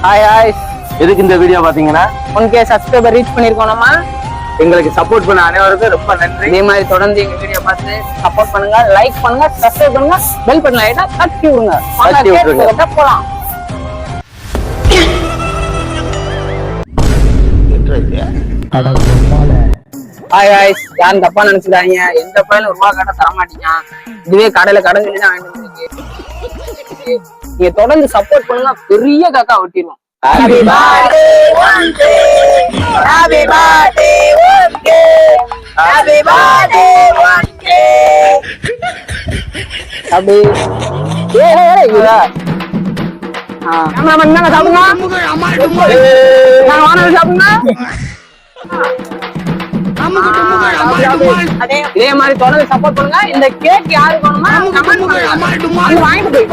Hi hi. எதுக்கு இந்த video பாத்தீங்கன்னா 1K சப்ஸ்கிரைபர் ரீச் பண்ணிருக்கோம் நம்ம. எங்களுக்கு சப்போர்ட் பண்ண அனைவருக்கும் ரொம்ப நன்றி. இதே மாதிரி தொடர்ந்து எங்க வீடியோ பார்த்து சப்போர்ட் பண்ணுங்க, லைக் பண்ணுங்க, சப்ஸ்கிரைப் பண்ணுங்க, பெல் பட்டன் லைட்டா தட்டி விடுங்க. தட்டி விட்டுருங்க. போலாம். Hi hi. யாரும் தப்பா நினைச்சுக்காதீங்க. எந்த பையனும் ரூபா கடை தர மாட்டீங்க. இதுவே கடையில கடன் சொல்லி தான் வாங்கிட்டு வந்திருக்கு. நீங்க தொடர்ந்து சப்போர்ட் பண்ணுங்க, பெரிய காக்கா ஒட்டிடுவோம். Happy birthday 1K. Happy birthday 1K. Happy birthday 1K. அப்படி கேமராமேன் நாங்க சாப்பிடுங்க. நாங்க வானல் சாப்பிடுங்க. இதே மாதிரி தொடர்ந்து சப்போர்ட் பண்ணுங்க. இந்த கேக் யாருக்கு வேணுமா கமெண்ட் பண்ணுங்க, வாங்கிட்டு போய்